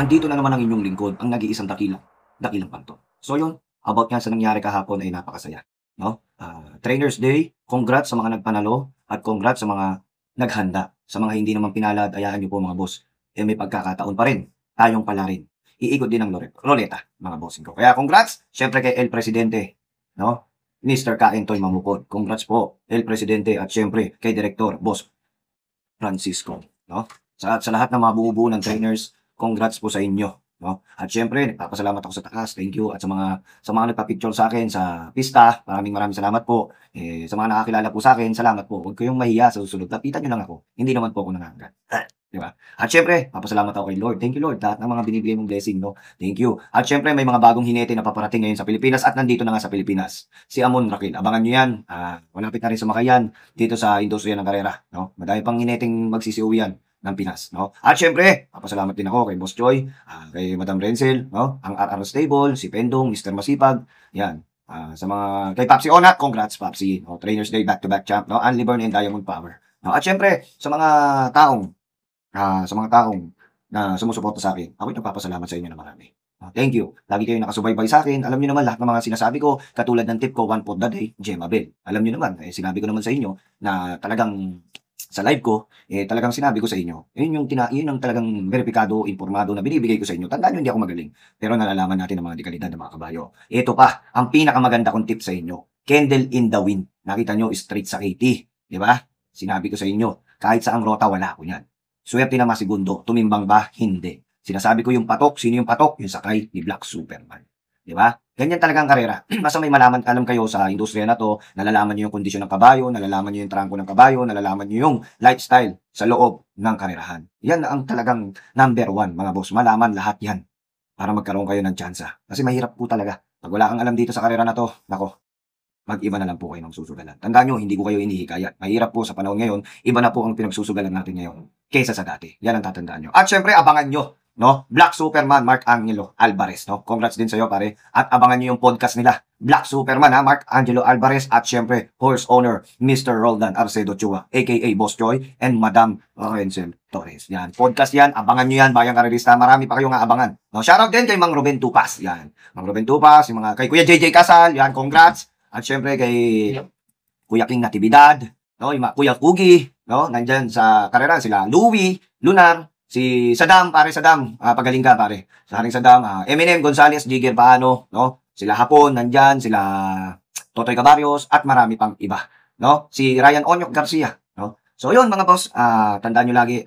andito na naman ang inyong lingkod, ang nag-iisang dakilang panto. So yun, about nga sa nangyari kahapon ay napakasaya. No? Trainers Day, congrats sa mga nagpanalo at congrats sa mga naghanda. Sa mga hindi naman pinalad, ayaan nyo po mga boss. May pagkakataon pa rin. Tayong pala rin. Iikot din ang roleta, mga bossing ko. Kaya congrats, syempre kay El Presidente. No? Mr. Kaintoy Mamukod. Congrats po, El Presidente at syempre kay Direktor, Boss Francisco. No? Sa lahat ng mga buo ng trainers, congrats po sa inyo. No? At syempre, nagpapasalamat ako sa taas. Thank you. At sa mga nagpa-picture sa akin sa pista, maraming salamat po. Sa mga nakakilala po sa akin, salamat po. Huwag kayong mahiya sa susunod. Lapitan nyo lang ako. Hindi naman po ako nangangagat. Di ba? At syempre, papasalamat ako kay Lord. Thank you, Lord. Lahat ng mga binibigay mong blessing, no? Thank you. At syempre, may mga bagong hinete na paparating ngayon sa Pilipinas at nandito na nga sa Pilipinas. Si Amon Rakil. Abangan nyo yan. Malapit na rin sumakayan dito sa industriya ng karera. No? Madami pang hineting magsisiuwi yan ng Pinas, no? At syempre, papasalamat din ako kay Boss Joy, kay Madam Renzel, no? Ang RR Stable, si Pendong, Mr. Masipag, yan. Sa mga kay Papsi Onat, congrats Papsi, no? Trainers Day back-to-back champ, no? Anli Burn and Diamond Power. No? At syempre, sa mga taong na sumusuporta sa akin, ako'y nagpapasalamat sa inyo na marami. Thank you. Lagi kayo nakasubaybay sa akin. Alam niyo naman lahat ng mga sinasabi ko, katulad ng tip ko, one for the day, Gemabel. Alam niyo naman, sinabi ko naman sa inyo na talagang sa live ko, talagang sinabi ko sa inyo, yun ang talagang verifikado, informado na binibigay ko sa inyo. Tandaan nyo, hindi ako magaling. Pero nalalaman natin ang mga dekalidad ng mga kabayo. Ito pa, ang pinakamaganda kong tip sa inyo, candle in the wind. Nakita nyo, straight sa 80. Di ba? Sinabi ko sa inyo, kahit sa ang rota, wala ko yan. Swerte na masigundo, tumimbang ba? Hindi. Sinasabi ko yung patok, sino yung patok? Yung sakay ni Black Superman. Di ba? Ganyan talaga ang karera. Basta may alam kayo sa industriya na to, nalalaman nyo yung kondisyon ng kabayo, nalalaman nyo yung trangko ng kabayo, nalalaman nyo yung lifestyle sa loob ng karerahan. Yan ang talagang number one, mga boss. Malaman lahat yan para magkaroon kayo ng tsansa. Kasi mahirap po talaga. Pag wala kang alam dito sa karera na to, nako, mag-iba na lang po kayo ng susugalan. Tandaan nyo, hindi ko kayo inihikayat. Mahirap po sa panahon ngayon, iba na po ang pinagsusugalan natin ngayon kaysa sa dati. Yan ang tatandaan nyo. At syempre, abangan nyo, no? Black Superman, Mark Angelo Alvarez, no? Congrats din sa'yo, pare. At abangan nyo yung podcast nila. Black Superman, Mark Angelo Alvarez. At syempre, horse owner, Mr. Roldan Arcedo Chua, aka Boss Joy, and Madam Renzel Torres. Yan. Podcast yan. Abangan nyo yan, bayang karerista. Marami pa kayong aabangan. No? Shoutout din kay Mang Ruben Tupas. Yan. Mang Ruben Tupas, yung mga kay Kuya JJ Casal. Yan, congrats. At syempre kay Kuya King Natividad, no? Yung Kuya Kugi, no? Nandyan sa karera sila Louie, Lunar, si Saddam, pare Saddam, pagaling ka pare. Sa Haring Saddam, Eminem, Gonzales, Jigger Paano, no? Sila Hapon, nandyan, sila Totoy Cabarrios, at marami pang iba, no? Si Ryan Onyok Garcia, no? So yun mga boss, tandaan nyo lagi,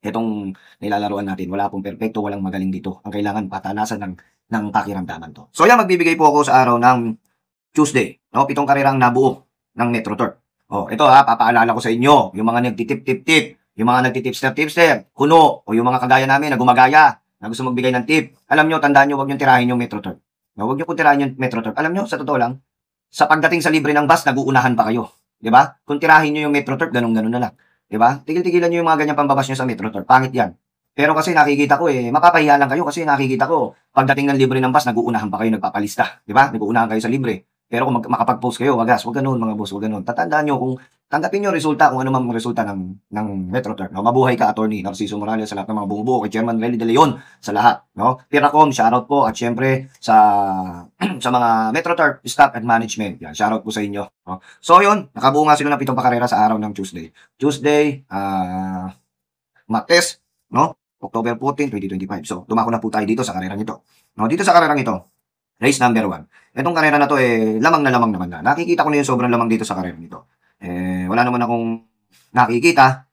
itong nilalaruan natin, wala pong perfecto, walang magaling dito. Ang kailangan patanasan ng pakiramdaman to. So yan, magbibigay po ako sa araw ng Tuesday, no? 7 karerang nabuo ng Metro Tour. Ito papaalala ko sa inyo, yung mga nagtitip-tip-tip, yung mga nagtitipster-tipster, kuno, o yung mga kagaya namin na gumagaya, na gusto magbigay ng tip. Alam nyo, tandaan nyo, huwag nyo tirahin yung Metro Tour. No, huwag nyo kung tirahin yung Metro Tour. Alam nyo, sa totoo lang, sa pagdating sa libre ng bus, nag-uunahan pa kayo. Diba? Kung tirahin nyo yung Metro Tour, ganun-ganun na lang. Diba? Tigil-tigilan nyo yung mga ganyang pambabas nyo sa Metro Tour. Pangit yan. Pero kasi nakikita ko mapapahiya lang kayo kasi nakikita ko, pagdating ng libre ng bus, nag-uunahan pa kayo, nagpapalista. Diba? Nag-uunahan kayo sa libre. Pero kung makapag-post kayo, wag ganun mga boss, wag ganun. Tatandaan nyo kung tanggapin nyo resulta, kung ano mang resulta ng Metro Tour. No? Mabuhay ka, Attorney Narciso Morales, sa lahat ng mga bumubuo, kay Chairman Relly De Leon, sa lahat. No? Piracom, shoutout po, at syempre sa sa mga Metro Tour staff and management. Yan, shoutout po sa inyo. No? So yun, nakabuo nga sila ng 7 pakarera sa araw ng Tuesday. Tuesday, Martes, no? October 14, 2025. So, dumako na po tayo dito sa karerang ito. No? Dito sa karerang ito, race number 1. Itong karera na to lamang na lamang naman na. Nakikita ko na yung sobrang lamang dito sa karera nito. Wala naman akong nakikita.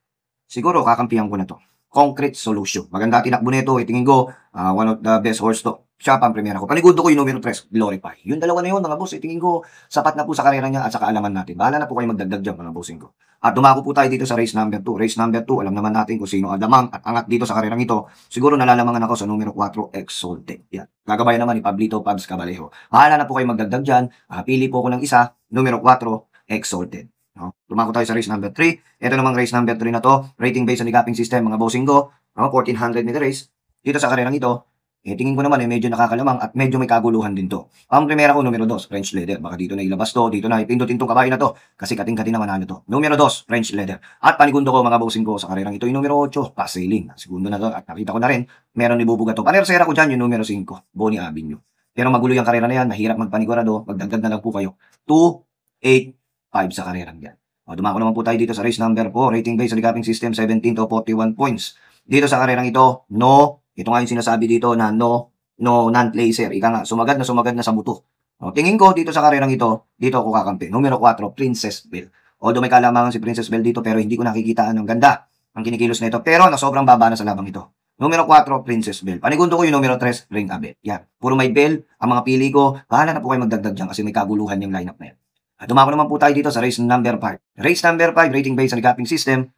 Siguro kakampihan ko na to. Concrete Solution. Maganda tinakbo nito. Tingin ko one of the best horse to. Siya pa ang premiera ko. Panigundo ko yung numero 3, Glorify. Yung dalawa na yun mga boss. Tingin ko sapat na po sa karera niya at sa kaalaman natin. Bahala na po kayo magdagdag dyan mga bossing ko. At dumako po tayo dito sa race number 2. Race number 2, alam naman natin kung sino ang damang at angat dito sa karerang ito. Siguro nalalamangan ako sa numero 4, Exalted. Yan. Gagabayan naman ni Pablito Pabs Cabalejo. Bahala na po kayo magdagdag dyan. Pili po ko ng isa, numero 4, Exalted. No? Dumako tayo sa race number 3. Ito namang race number 3 na to. Rating based sa ligaping system mga bossing ko. No? 1400 meter race. Dito sa karerang ito, Tingin ko naman medyo nakakalamang at medyo may kaguluhan din 'to. Ang primera ko numero 2, French leather. Baka dito na ilabas 'to, dito na ipindutin 'tong kabayo na 'to kasi kating-kati na manalo 'to. Numero 2, French leather. At panigundo ko mga bossing ko sa karerang ito yung numero 8, fast sailing. Segundo na 'to at nakita ko na rin meron ibubuga 'to. Panersera ko diyan yung numero 5, Bonnie Avenue. Pero magulo yung karera na yan, mahirap magpanigurado, magdagdag na lang po kayo. 2-8-5 sa karerang yan. Dumako naman po tayo dito sa race number 4, rating based sa recapping system, 17 to 41 points. Dito sa karerang ito, no, ito nga yung sinasabi dito na no non-placer. Ika nga, sumagad na sa buto. Tingin ko dito sa karerang ito, dito ako kakampi. Numero 4, Princess Belle. Although may kalamangan si Princess Belle dito, pero hindi ko nakikita ang ganda ang kinikilos na ito. Pero na sobrang baba na sa labang ito. Numero 4, Princess Belle. Panigundo ko yung numero 3, Ring Abel. Yan. Puro may bell. Ang mga pili ko, bahala na po kayo magdagdag dyan kasi may kaguluhan yung lineup na yan. At dumako naman po tayo dito sa race number 5. Race number 5, rating based on recapping system,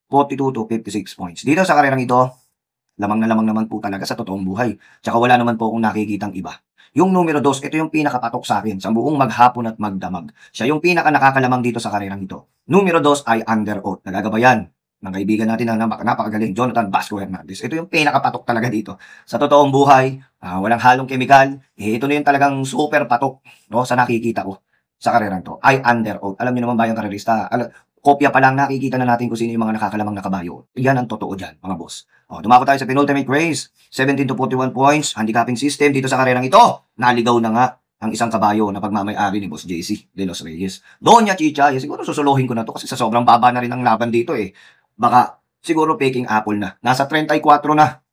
42 to 56 points. Dito sa karerang ito, lamang na lamang naman po talaga sa totoong buhay. Tsaka wala naman po akong nakikitang iba. Yung numero 2, ito yung pinakapatok sa akin sa buong maghapon at magdamag. Siya yung pinaka nakakalamang dito sa karerang ito. Numero 2 ay under oath. Nagagabayan ng kaibigan natin na napakagaling, Jonathan Vasco Hernandez. Ito yung pinakapatok talaga dito. Sa totoong buhay, walang halong kemikal. Ito na yung talagang super patok, no, sa nakikita ko sa karerang to. Ay under oath. Alam niyo naman ba yung karerista? Kopya pa lang nakikita na natin kung sino yung mga nakakalamang na kabayo. Yan ang totoo dyan, mga boss. Dumako tayo sa penultimate race. 17 to 41 points. Handicapping system dito sa karerang ito. Naligaw na nga ang isang kabayo na pagmamay-ari ni Boss JC de Los Reyes. Doña Chicha, siguro susuluhin ko na to kasi sa sobrang baba na rin ang laban dito eh. Baka siguro peking apple na. Nasa 34 na.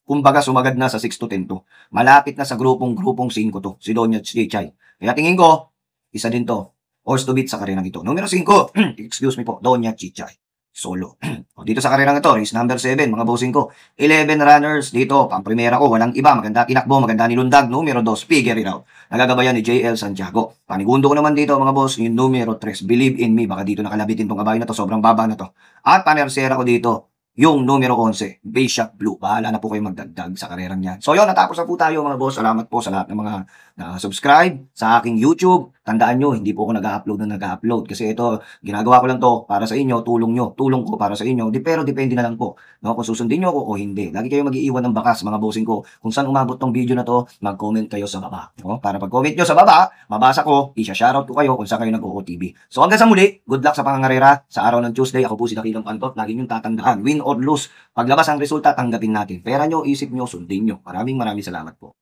Kumbaga sumagad na sa 6 to 10 to. Malapit na sa grupong 5 to. Si Doña Chicha. Kaya tingin ko, isa din to. Horse to beat sa karerang ito. Numero 5, excuse me po, Doña Chichay. Solo. Dito sa karerang ito, race number 7, mga bossing ko. 11 runners dito. Pang primera ko, walang iba. Maganda tinakbo, maganda nilundag. Numero 2, figure it out. Nagagabayan ni JL Santiago. Panigundo ko naman dito, mga boss, yung numero 3, Believe in Me. Baka dito nakalabitin tong kabayo na to. Sobrang baba na to. At panersera ko dito, yung numero 11, Bishop Blue. Bahala na po kayo magdagdag sa karerang yan. So yun, natapos na po tayo mga boss. Salamat po sa lahat ng mga subscribe sa aking YouTube. Tandaan nyo, hindi po ako nag-upload kasi ito, ginagawa ko lang to para sa inyo, tulong ko para sa inyo. Pero depende na lang po, no, kung susundin nyo ako o hindi. Lagi kayo mag-iiwan ng bakas, mga bossing ko. Kung saan umabot tong video na to, mag-comment kayo sa baba. No? Para pag-comment nyo sa baba, mabasa ko, isha-shoutout ko kayo kung saan kayo nag-OOTV. So hanggang sa muli, good luck sa pangangarera. Sa araw ng Tuesday, ako po si Dakilang Pantot. Lagi nyo tatandaan, win or lose, paglabas ang resulta, tanggapin natin. Pera nyo, isip nyo, sundin nyo. Maraming salamat po.